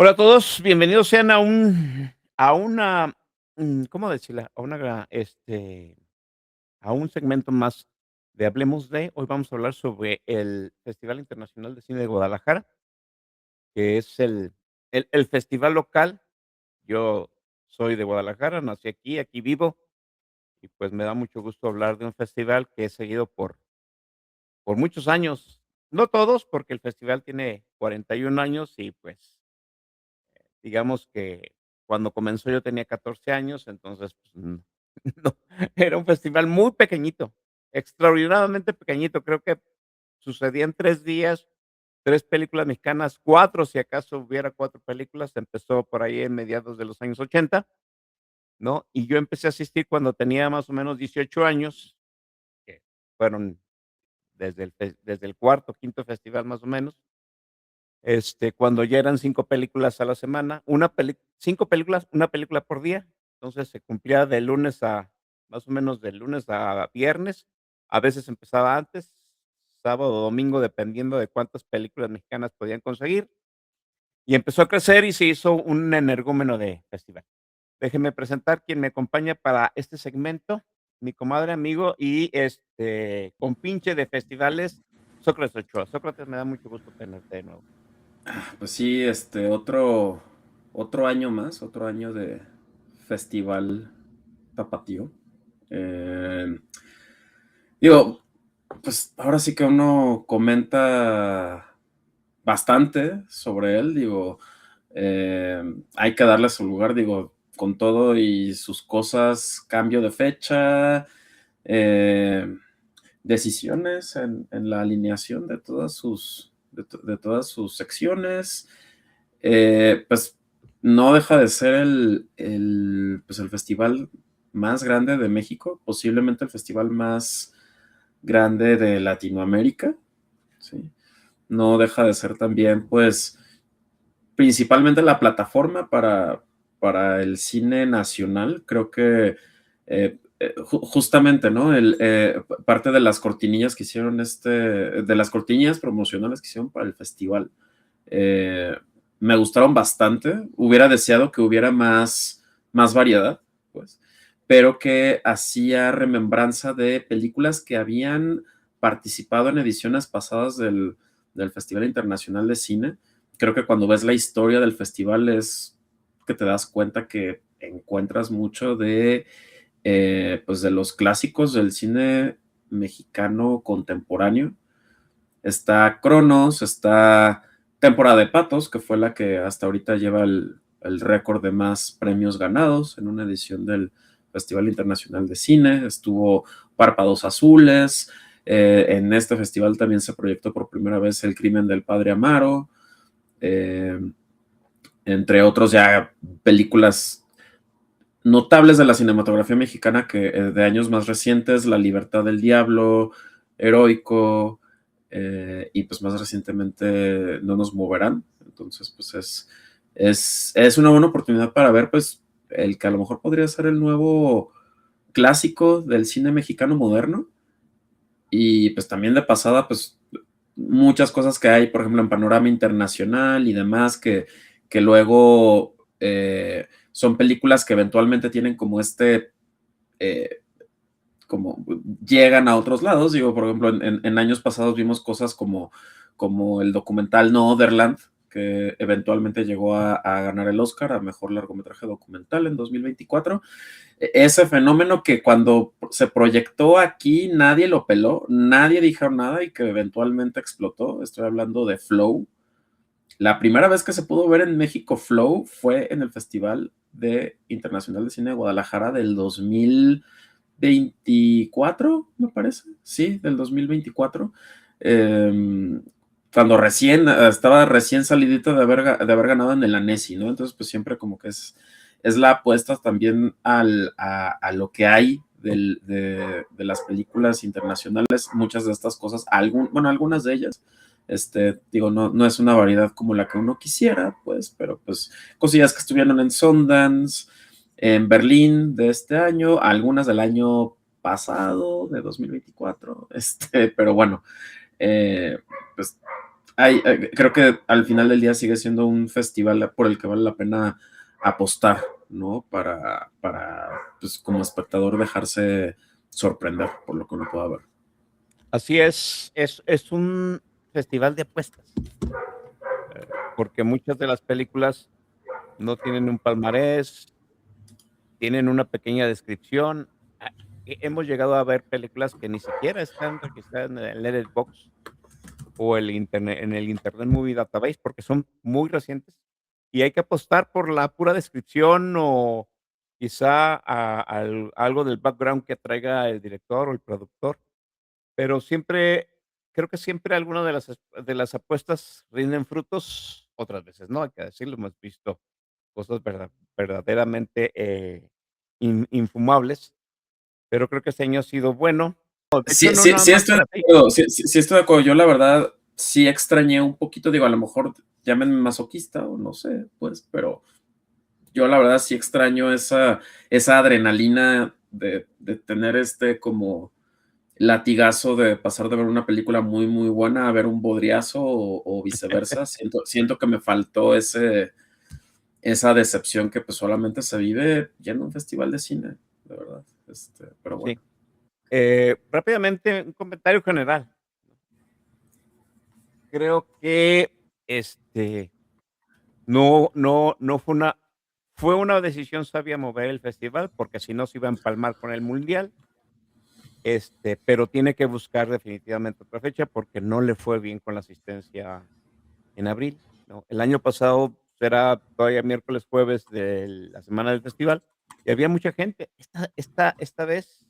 Hola a todos, bienvenidos sean a una, ¿cómo decirla? A un segmento más de Hablemos de. Hoy vamos a hablar sobre el Festival Internacional de Cine de Guadalajara, que es el festival local. Yo soy de Guadalajara, nací aquí, aquí vivo, y pues me da mucho gusto hablar de un festival que he seguido por muchos años. No todos, porque el festival tiene 41 años y, pues, digamos que cuando comenzó yo tenía 14 años, entonces, pues, no, era un festival muy pequeñito, extraordinariamente pequeñito. Creo que sucedía en 3 días, 3 películas mexicanas, 4 si acaso hubiera 4 películas. Empezó por ahí en mediados de los años 80, ¿no? Y yo empecé a asistir cuando tenía más o menos 18 años, que fueron desde el cuarto, quinto festival, más o menos. Cuando ya eran 5 películas a la semana, una peli 5 películas, una película por día. Entonces, se cumplía de lunes a más o menos de lunes a viernes. A veces empezaba antes, sábado o domingo, dependiendo de cuántas películas mexicanas podían conseguir, y empezó a crecer y se hizo un energúmeno de festival. Déjeme presentar quien me acompaña para este segmento, mi comadre, amigo y, compinche de festivales, Sócrates Ochoa. Sócrates, me da mucho gusto tenerte de nuevo. Pues sí, otro año más, otro año de Festival Tapatío. Eh, digo, pues ahora sí que uno comenta bastante sobre él, hay que darle su lugar, con todo y sus cosas, cambio de fecha, eh, decisiones en la alineación de de todas sus secciones. Pues no deja de ser pues el festival más grande de México, posiblemente el festival más grande de Latinoamérica, ¿sí? No deja de ser también, pues, principalmente la plataforma para el cine nacional. Creo que justamente, ¿no? Parte de las cortinillas que hicieron de las cortinillas promocionales que hicieron para el festival, eh, me gustaron bastante. Hubiera deseado que hubiera más variedad, pues, pero que hacía remembranza de películas que habían participado en ediciones pasadas del Festival Internacional de Cine. Creo que cuando ves la historia del festival es que te das cuenta que encuentras mucho pues de los clásicos del cine mexicano contemporáneo. Está Cronos, está Temporada de Patos, que fue la que hasta ahorita lleva el récord de más premios ganados en una edición del Festival Internacional de Cine. Estuvo Párpados Azules. En este festival también se proyectó por primera vez El Crimen del Padre Amaro, eh, entre otros ya películas notables de la cinematografía mexicana que de años más recientes, La Libertad del Diablo, Heroico, y pues más recientemente No nos moverán. Entonces, pues es una buena oportunidad para ver, pues, el que a lo mejor podría ser el nuevo clásico del cine mexicano moderno. Y pues también de pasada, pues muchas cosas que hay, por ejemplo, en panorama internacional y demás, que luego son películas que eventualmente tienen como eh, como llegan a otros lados. Digo, por ejemplo, en años pasados vimos cosas como el documental No Otherland, que eventualmente llegó a ganar el Oscar a Mejor Largometraje Documental en 2024. Ese fenómeno que cuando se proyectó aquí nadie lo peló, nadie dijo nada y que eventualmente explotó. Estoy hablando de Flow. La primera vez que se pudo ver en México Flow fue en el Festival Internacional de Cine de Guadalajara del 2024, me parece. Sí, del 2024. Eh, Cuando estaba recién salidita de haber ganado en el Annecy, ¿no? Entonces, pues siempre como que es la apuesta también a lo que hay de las películas internacionales. Muchas de estas cosas, bueno, algunas de ellas, no es una variedad como la que uno quisiera, pues, pero pues cosillas que estuvieron en Sundance, en Berlín de este año, algunas del año pasado, de 2024, pero bueno, pues creo que al final del día sigue siendo un festival por el que vale la pena apostar, ¿no? Pues como espectador dejarse sorprender por lo que uno pueda ver. Así es un festival de apuestas, porque muchas de las películas no tienen un palmarés, tienen una pequeña descripción. Hemos llegado a ver películas que ni siquiera están registradas en el Letterboxd o en el Internet Movie Database, porque son muy recientes, y hay que apostar por la pura descripción o quizá algo del background que traiga el director o el productor, pero siempre creo que siempre alguna de las apuestas rinden frutos, otras veces no, hay que decirlo, hemos visto cosas verdaderamente, infumables, pero creo que este año ha sido bueno. No, de hecho, Sí, no sí, nada sí más estoy de para ti. acuerdo, sí estoy de acuerdo. Yo la verdad sí extrañé un poquito, digo, a lo mejor llámenme masoquista o no sé, pues, pero yo la verdad sí extraño esa adrenalina de tener como latigazo de pasar de ver una película muy, muy buena a ver un bodriazo o viceversa. Siento que me faltó esa decepción que pues solamente se vive yendo a un festival de cine, de verdad. Pero Sí. bueno. Rápidamente, un comentario general. Creo que, no fue una decisión sabia mover el festival, porque si no se iba a empalmar con el mundial, pero tiene que buscar definitivamente otra fecha, porque no le fue bien con la asistencia en abril, ¿no? El año pasado era todavía miércoles, jueves de la semana del festival, y había mucha gente. Esta vez,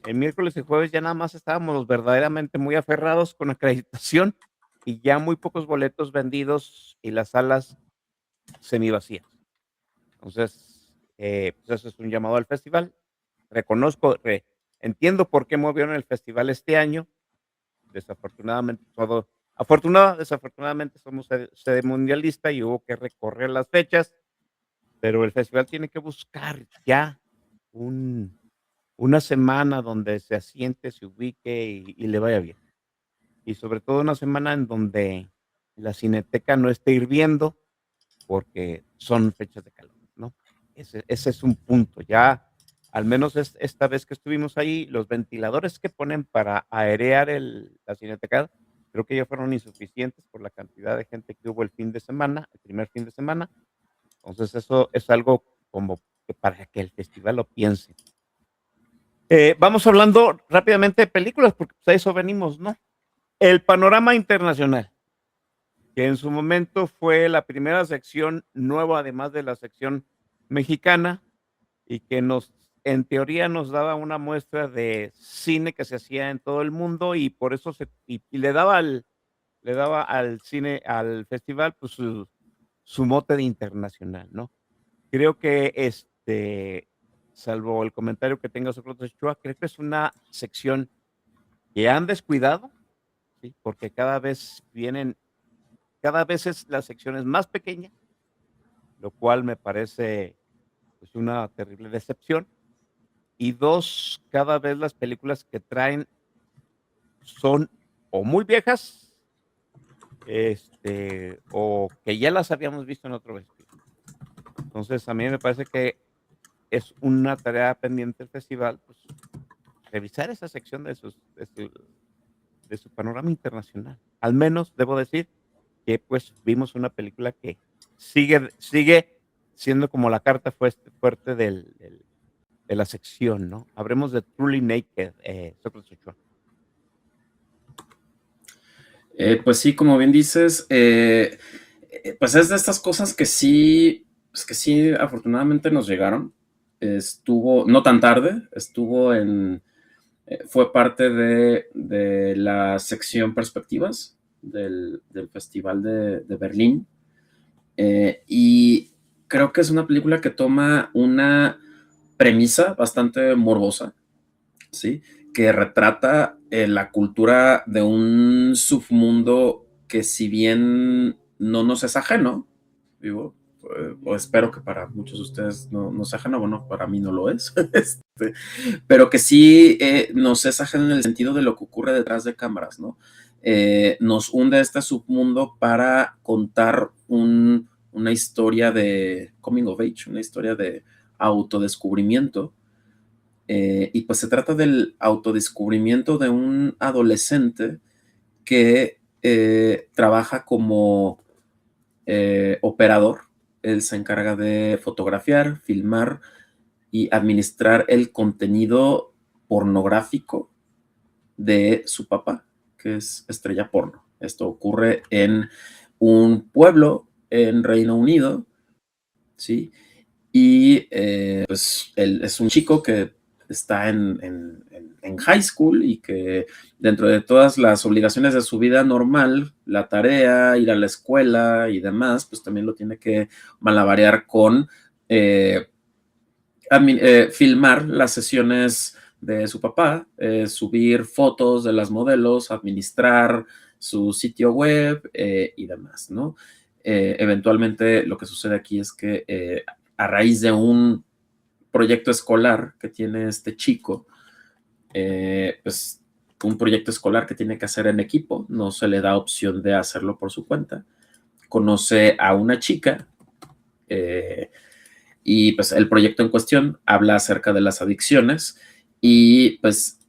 el miércoles y jueves ya nada más estábamos verdaderamente muy aferrados con acreditación y ya muy pocos boletos vendidos y las salas semivacías. Entonces, pues eso es un llamado al festival. Reconozco, entiendo por qué movieron el festival este año. Desafortunadamente, desafortunadamente somos sede mundialista y hubo que recorrer las fechas, pero el festival tiene que buscar ya un una semana donde se asiente, se ubique y le vaya bien. Y sobre todo una semana en donde la Cineteca no esté hirviendo, porque son fechas de calor, ¿no? Ese es un punto. Ya, al menos esta vez que estuvimos ahí, los ventiladores que ponen para airear la Cineteca, creo que ya fueron insuficientes por la cantidad de gente que hubo el fin de semana, el primer fin de semana. Entonces, eso es algo como que para que el festival lo piense. Vamos hablando rápidamente de películas, porque pues, a eso venimos, ¿no? El panorama internacional, que en su momento fue la primera sección nueva, además de la sección mexicana, y que en teoría nos daba una muestra de cine que se hacía en todo el mundo, y por eso y le daba al cine, al festival, pues su mote de internacional, ¿no? Creo que, salvo el comentario que tenga Sócrates Ochoa, creo que es una sección que han descuidado, ¿sí? Porque cada vez es la sección es más pequeña, lo cual me parece, pues, una terrible decepción. Y 2, cada vez las películas que traen son o muy viejas, o que ya las habíamos visto en otro festival. Entonces, a mí me parece que es una tarea pendiente del festival, pues, revisar esa sección de su panorama internacional. Al menos debo decir que, pues, vimos una película que sigue siendo como la carta fuerte de la sección, ¿no? Hablemos de Truly Naked, Sócrates Ochoa. Pues sí, como bien dices, pues es de estas cosas pues que sí, afortunadamente nos llegaron. Estuvo, no tan tarde, fue parte de la sección Perspectivas del Festival de Berlín. Y creo que es una película que toma una premisa bastante morbosa, ¿sí? Que retrata la cultura de un submundo que si bien no nos es ajeno, digo, o espero que para muchos de ustedes no sea ajeno, bueno, para mí no lo es, pero que sí nos es ajeno en el sentido de lo que ocurre detrás de cámaras, ¿no? nos hunde este submundo para contar una historia de coming of age, una historia de autodescubrimiento. Y pues se trata del autodescubrimiento de un adolescente que trabaja como operador. Él se encarga de fotografiar, filmar y administrar el contenido pornográfico de su papá, que es estrella porno. Esto ocurre en un pueblo en Reino Unido, ¿sí? Y pues él es un chico que está en high school y que dentro de todas las obligaciones de su vida normal, la tarea, ir a la escuela y demás, pues también lo tiene que malabarear con eh, filmar las sesiones de su papá, subir fotos de las modelos, administrar su sitio web y demás, ¿no? Eventualmente lo que sucede aquí es que a raíz de un proyecto escolar que tiene este chico, pues un proyecto escolar que tiene que hacer en equipo, no se le da opción de hacerlo por su cuenta, conoce a una chica y pues el proyecto en cuestión habla acerca de las adicciones y pues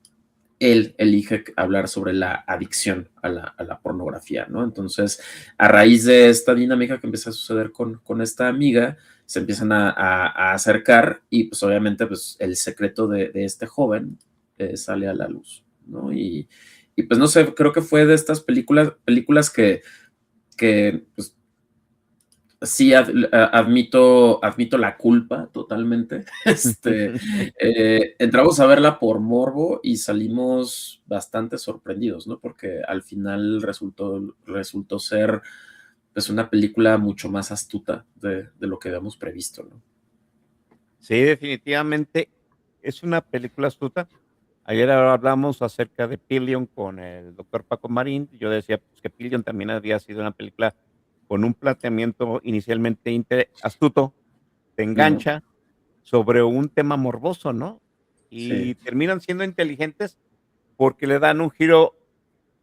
él elige hablar sobre la adicción a la pornografía, ¿no? Entonces, a raíz de esta dinámica que empieza a suceder con esta amiga, se empiezan a acercar y pues obviamente pues el secreto de este joven sale a la luz, ¿no? Y pues no sé, creo que fue de estas películas que pues, sí, admito la culpa totalmente. Entramos a verla por morbo y salimos bastante sorprendidos, ¿no? Porque al final resultó ser pues una película mucho más astuta de lo que habíamos previsto, ¿no? Sí, definitivamente es una película astuta. Ayer hablamos acerca de Pillion con el doctor Paco Marín. Yo decía, pues, que Pillion también había sido una película con un planteamiento inicialmente astuto, te Ujú, engancha sobre un tema morboso, ¿no? sí. Y terminan siendo inteligentes porque le dan un giro,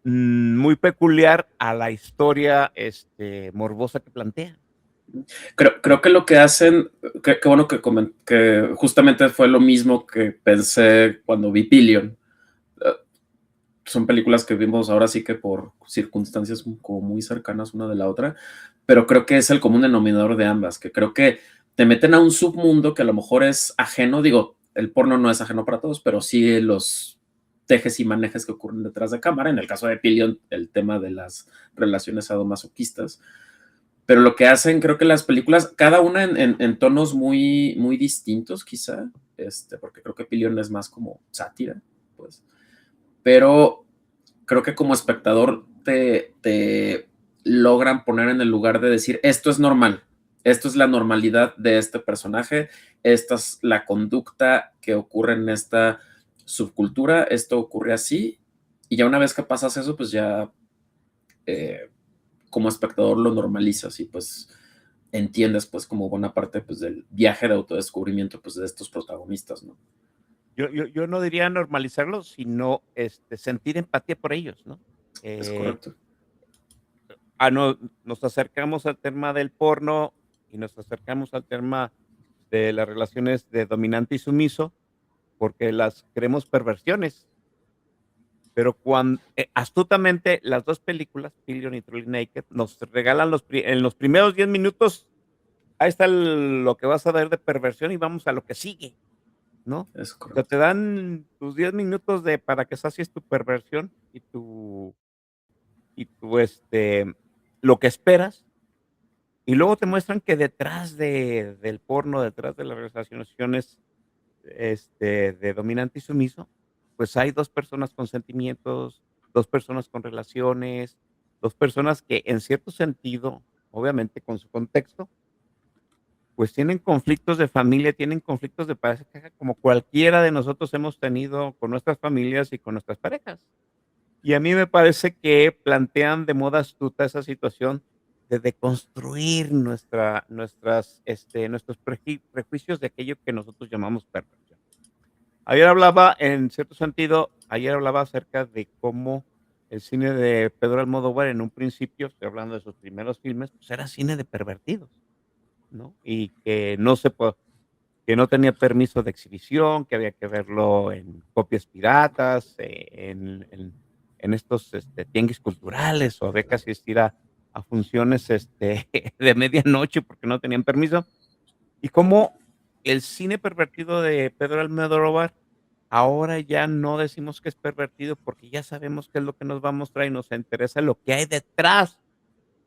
muy peculiar a la historia, morbosa que plantean. Creo que lo que hacen, qué bueno que justamente fue lo mismo que pensé cuando vi Pillion. Eh, Son películas que vimos ahora sí que por circunstancias como muy cercanas una de la otra, pero creo que es el común denominador de ambas, que creo que te meten a un submundo que a lo mejor es ajeno, digo, el porno no es ajeno para todos, pero sí los tejes y manejes que ocurren detrás de cámara, en el caso de Pillion, el tema de las relaciones sadomasoquistas, pero lo que hacen, creo que las películas, cada una en tonos muy distintos quizá, porque creo que Pillion es más como sátira, pues, pero creo que como espectador te logran poner en el lugar de decir, esto es normal, esto es la normalidad de este personaje, esta es la conducta que ocurre en esta subcultura, esto ocurre así, y ya una vez que pasas eso, pues ya eh, como espectador lo normalizas y pues entiendes pues como buena parte pues del viaje de autodescubrimiento pues de estos protagonistas, ¿no? Yo no diría normalizarlo, sino, sentir empatía por ellos, ¿no? Es Eh, correcto. no nos acercamos al tema del porno y nos acercamos al tema de las relaciones de dominante y sumiso, porque las creemos perversiones, pero astutamente las 2 películas, Pillion y Truly Naked, nos regalan en los primeros 10 minutos, ahí está lo que vas a ver de perversión y vamos a lo que sigue, ¿no? Es O sea, te correcto. dan tus 10 minutos para que sacies tu perversión lo que esperas, y luego te muestran que detrás del porno, detrás de las relaciones, de dominante y sumiso, pues hay 2 personas con sentimientos, 2 personas con relaciones, 2 personas que en cierto sentido, obviamente con su contexto, pues tienen conflictos de familia, tienen conflictos de pareja como cualquiera de nosotros hemos tenido con nuestras familias y con nuestras parejas. Y a mí me parece que plantean de moda astuta esa situación de deconstruir nuestros prejuicios de aquello que nosotros llamamos perversión. Ayer hablaba, en cierto sentido, ayer hablaba acerca de cómo, el cine de Pedro Almodóvar en un principio, estoy hablando de sus primeros filmes, pues era cine de pervertidos, ¿no? Y que no se po que no tenía permiso de exhibición, que había que verlo en copias piratas, en estos, tianguis culturales, o había que asistir a funciones, de medianoche porque no tenían permiso. Y cómo el cine pervertido de Pedro Almodóvar, ahora ya no decimos que es pervertido, porque ya sabemos qué es lo que nos va a mostrar y nos interesa lo que hay detrás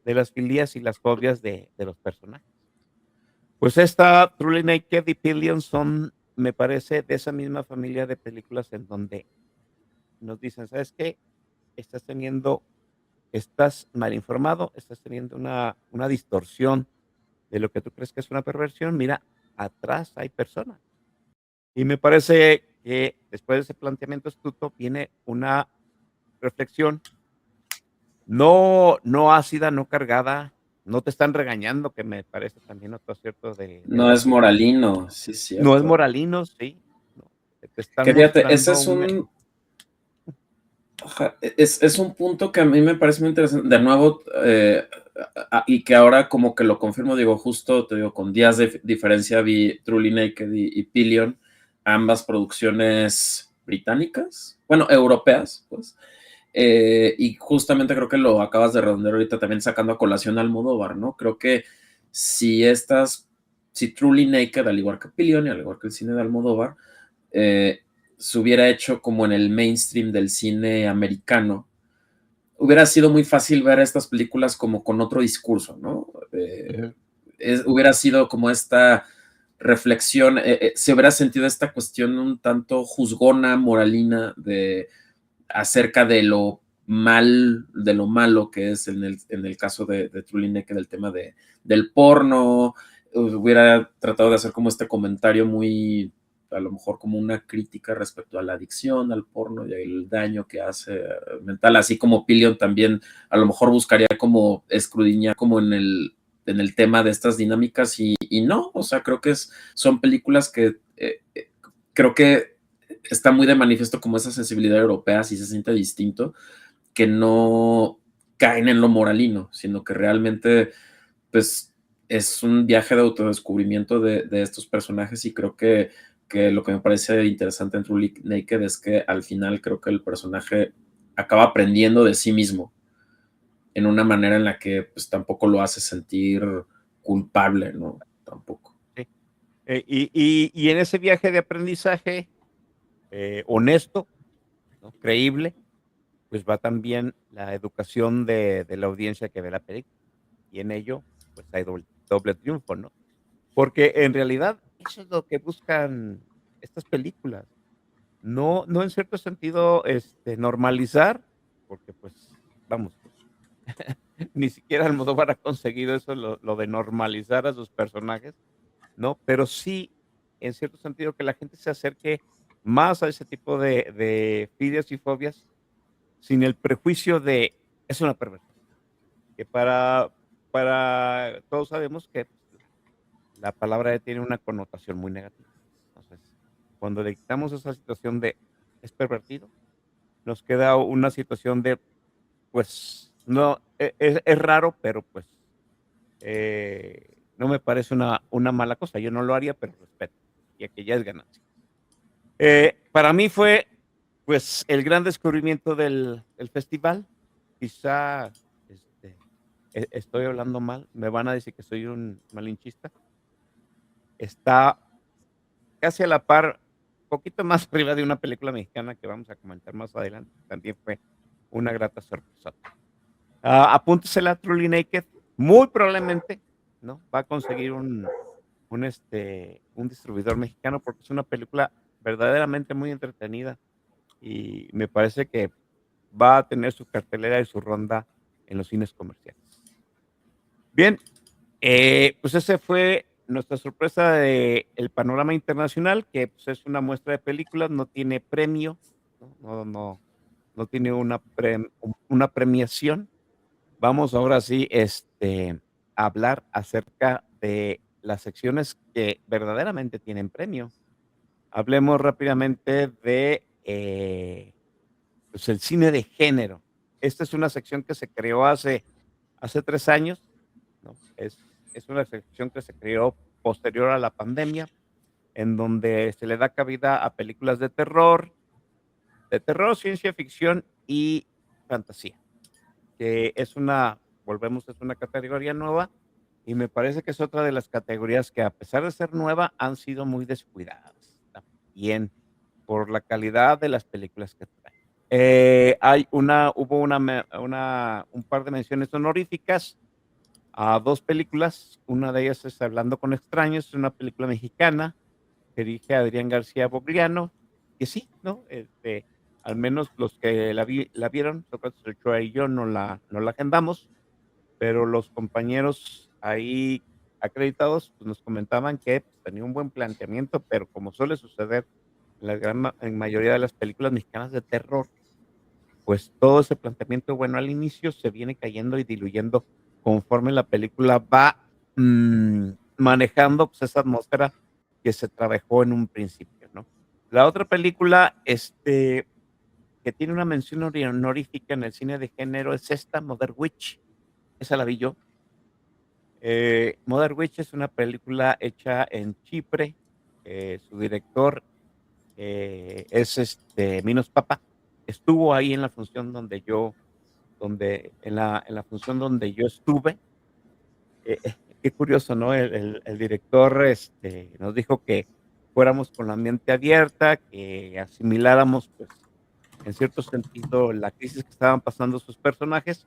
de las filias y las fobias de los personajes. Pues esta Truly Naked y Pillion son, me parece, de esa misma familia de películas en donde nos dicen: "¿Sabes qué? Estás teniendo estás mal informado, estás teniendo una distorsión de lo que tú crees que es una perversión. Mira, atrás hay personas". Y me parece que después de ese planteamiento astuto viene una reflexión, no ácida, no cargada, no te están regañando, que me parece también otro acierto de No esta es película. moralino, sí es No es cierto. moralino, sí, no, te están Que fíjate, ese mostrando es un un, ajá, es un punto que a mí me parece muy interesante. De nuevo, y que ahora como que lo confirmo, digo, justo, te digo, con días de diferencia vi Truly Naked y Pillion, ambas producciones británicas, bueno, europeas, pues. Y justamente creo que lo acabas de redondear ahorita también sacando a colación al Almodóvar, ¿no? Creo que si estas, si Truly Naked, al igual que Pillion y al igual que el cine de Almodóvar, eh, se hubiera hecho como en el mainstream del cine americano, hubiera sido muy fácil ver estas películas como con otro discurso, ¿no? ujú, Hubiera sido como esta reflexión, se hubiera sentido esta cuestión un tanto juzgona, moralina, acerca de lo de lo malo que es en el caso de Truly Naked, el tema del porno. Hubiera tratado de hacer como este comentario muy, a lo mejor como una crítica respecto a la adicción al porno y el daño que hace mental, así como Pillion también a lo mejor buscaría como escudriñar como en el tema de estas dinámicas y no, o sea, creo que son películas que creo que está muy de manifiesto como esa sensibilidad europea, si se siente distinto, que no caen en lo moralino, sino que realmente, pues, es un viaje de autodescubrimiento de estos personajes y creo que lo que me parece interesante en Truly Naked es que al final creo que el personaje acaba aprendiendo de sí mismo en una manera en la que pues tampoco lo hace sentir culpable, ¿no? Tampoco. sí. Y en ese viaje de aprendizaje, honesto, ¿no? Creíble, pues va también la educación de la audiencia que ve la película. Y en ello, pues hay doble triunfo, ¿no? Porque en realidad eso es lo que buscan estas películas. No en cierto sentido, normalizar, porque, pues, vamos, ni siquiera Almodóvar ha conseguido eso, lo de normalizar a sus personajes, ¿no? Pero sí, en cierto sentido, que la gente se acerque más a ese tipo de filias y fobias sin el prejuicio de: "Es una perversión", que para todos sabemos que la palabra tiene una connotación muy negativa. Entonces, cuando le quitamos esa situación de: "Es pervertido", nos queda una situación de, pues, no, es raro, pero, pues, no me parece una mala cosa. Yo no lo haría, pero respeto, y aquí ya es ganancia. Para mí fue, pues, el gran descubrimiento del festival. Quizá, estoy hablando mal, me van a decir que soy un malinchista. Está casi a la par, poquito más arriba de una película mexicana que vamos a comentar más adelante, también fue una grata sorpresa. Apúntesela, Truly Naked, muy probablemente, ¿no?, va a conseguir un distribuidor mexicano, porque es una película verdaderamente muy entretenida, y me parece que va a tener su cartelera y su ronda en los cines comerciales. Bien, pues ese fue nuestra sorpresa de el panorama internacional, que, pues, es una muestra de películas, no tiene premio, no tiene una premiación. Vamos ahora sí, a hablar acerca de las secciones que verdaderamente tienen premio. Hablemos rápidamente de, pues, el cine de género. esta es una sección que se creó hace 3 años, ¿no? Es una sección que se creó posterior a la pandemia, en donde se le da cabida a películas de terror, ciencia ficción y fantasía, que es una categoría nueva, y me parece que es otra de las categorías que, a pesar de ser nueva, han sido muy descuidadas también por la calidad de las películas que traen. Hubo un par de menciones honoríficas a 2 películas. Una de ellas es Hablando con extraños, es una película mexicana que dirige Adrián García Bogliano, que sí, ¿no? Al menos los que la vieron, Sócrates Ochoa y yo no la agendamos, pero los compañeros ahí acreditados, pues, nos comentaban que, pues, tenía un buen planteamiento, pero como suele suceder en la en mayoría de las películas mexicanas de terror, pues, todo ese planteamiento bueno al inicio se viene cayendo y diluyendo conforme la película va, manejando, pues, esa atmósfera que se trabajó en un principio, ¿no? La otra película, que tiene una mención honorífica en el cine de género es esta, Mother Witch, esa la vi yo. Mother Witch es una película hecha en Chipre, su director, es, Minos Papa. Estuvo ahí en la función en la función donde yo estuve. Qué curioso, ¿no? El director, nos dijo que fuéramos con la mente abierta, que asimiláramos, pues, en cierto sentido, la crisis que estaban pasando sus personajes,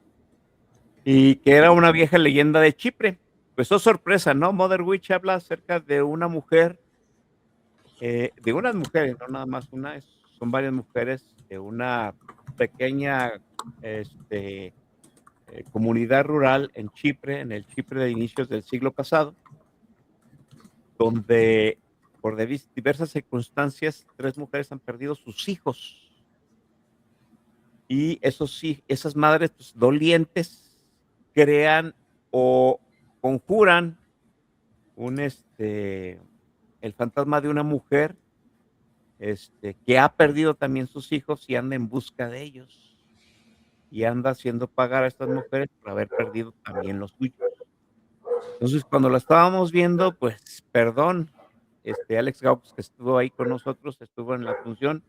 y que era una vieja leyenda de Chipre. Pues, oh sorpresa, ¿no? Mother Witch habla acerca de una mujer, de unas mujeres, no nada más una, son varias mujeres de una pequeña, este, comunidad rural en Chipre, en el Chipre de inicios del siglo pasado, donde por diversas circunstancias 3 mujeres han perdido sus hijos. Y esas madres, pues, dolientes, crean o conjuran un, el fantasma de una mujer, que ha perdido también sus hijos y anda en busca de ellos, y anda haciendo pagar a estas mujeres por haber perdido también los suyos. Entonces, cuando la estábamos viendo, pues, perdón, Alex Gaux, que estuvo ahí con nosotros, estuvo en la función,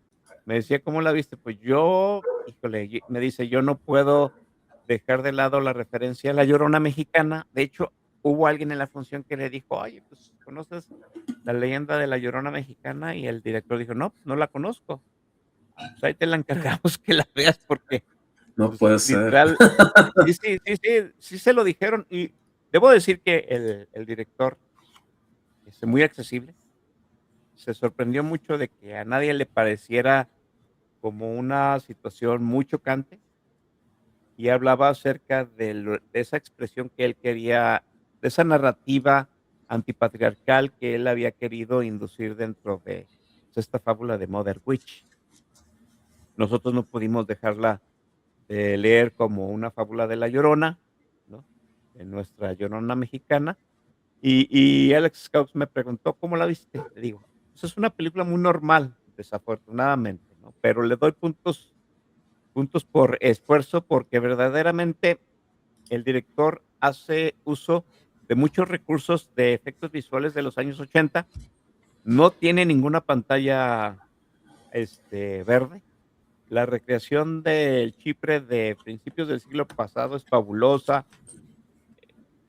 me decía: "¿Cómo la viste?". Pues yo, híjole, me dice: "Yo no puedo dejar de lado la referencia a La Llorona mexicana". De hecho, hubo alguien en la función que le dijo: "Oye, pues, ¿conoces la leyenda de La Llorona mexicana?". Y el director dijo: "No, no la conozco". "Ah, pues ahí te la encargamos que la veas", porque, No pues, puede ser. literal, sí, sí, sí, sí, sí se lo dijeron. Y debo decir que el director, muy accesible, se sorprendió mucho de que a nadie le pareciera como una situación muy chocante, y hablaba acerca de esa expresión que él quería, de esa narrativa antipatriarcal que él había querido inducir dentro de, pues, esta fábula de Mother Witch. Nosotros no pudimos dejarla de leer como una fábula de La Llorona, ¿no? De nuestra Llorona mexicana. Y Alex Cox me preguntó: "¿Cómo la viste?". Le digo: "Pues es una película muy normal, desafortunadamente, ¿no? Pero le doy puntos por esfuerzo, porque verdaderamente el director hace uso de muchos recursos de efectos visuales de los años 80. No tiene ninguna pantalla, verde. La recreación del Chipre de principios del siglo pasado es fabulosa.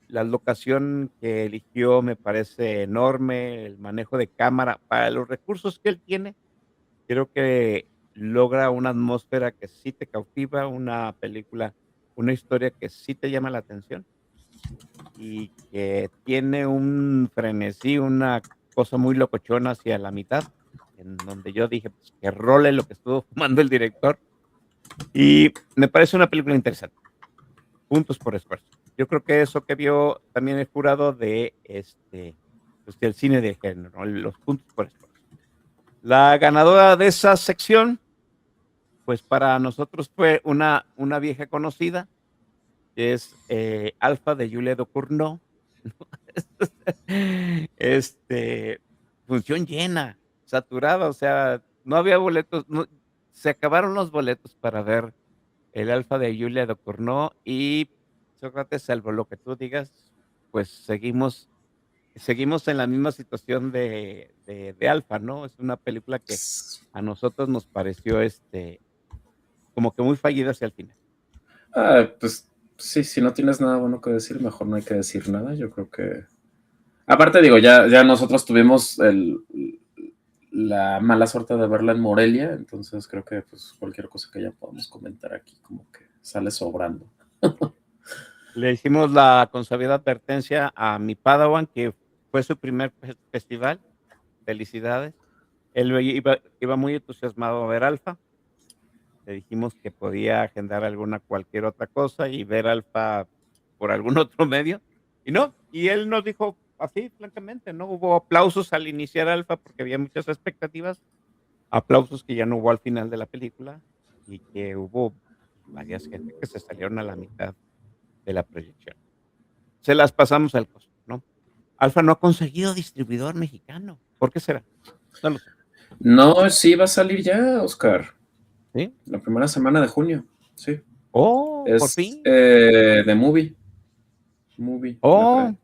La locación que eligió me parece enorme, el manejo de cámara, para los recursos que él tiene, creo que logra una atmósfera que sí te cautiva, una película, una historia que sí te llama la atención, y que tiene un frenesí, una cosa muy locochona hacia la mitad, en donde yo dije: "Pues, que role lo que estuvo fumando el director", y me parece una película interesante. Puntos por esfuerzo. Yo creo que eso que vio también el jurado de, pues, del cine de género, ¿no? Los puntos por esfuerzo. La ganadora de esa sección, pues, para nosotros fue una vieja conocida, que es, Alpha de Julia Ducournau, ¿no? Este, función llena, saturada, o sea, no había boletos, no, se acabaron los boletos para ver el Alfa de Julia Ducournau y Sócrates, salvo lo que tú digas, pues seguimos en la misma situación de Alfa, ¿no? Es una película que a nosotros nos pareció, como que muy fallida hacia el final. Pues sí, si no tienes nada bueno que decir, mejor no hay que decir nada. Yo creo que. Aparte, digo, ya nosotros tuvimos la mala suerte de verla en Morelia, entonces creo que pues cualquier cosa que ya podamos comentar aquí, como que sale sobrando. Le hicimos la consabida advertencia a mi Padawan, que fue su primer festival. Felicidades. Él iba muy entusiasmado a ver Alfa. Le dijimos que podía agendar cualquier otra cosa y ver Alfa por algún otro medio. Y no, y él nos dijo así, francamente, ¿no? Hubo aplausos al iniciar Alfa porque había muchas expectativas, aplausos que ya no hubo al final de la película y que hubo varias gente que se salieron a la mitad de la proyección. Se las pasamos al costo, ¿no? Alfa no ha conseguido distribuidor mexicano. ¿Por qué será? No lo sé. No, sí va a salir ya, Oscar. ¿Sí? La primera semana de junio, sí. Oh, por Es fin. de Movie. Movie la Oh, trae.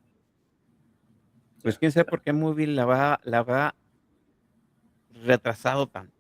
pues Ya, quién sabe ya. por qué Movie la va retrasado tanto.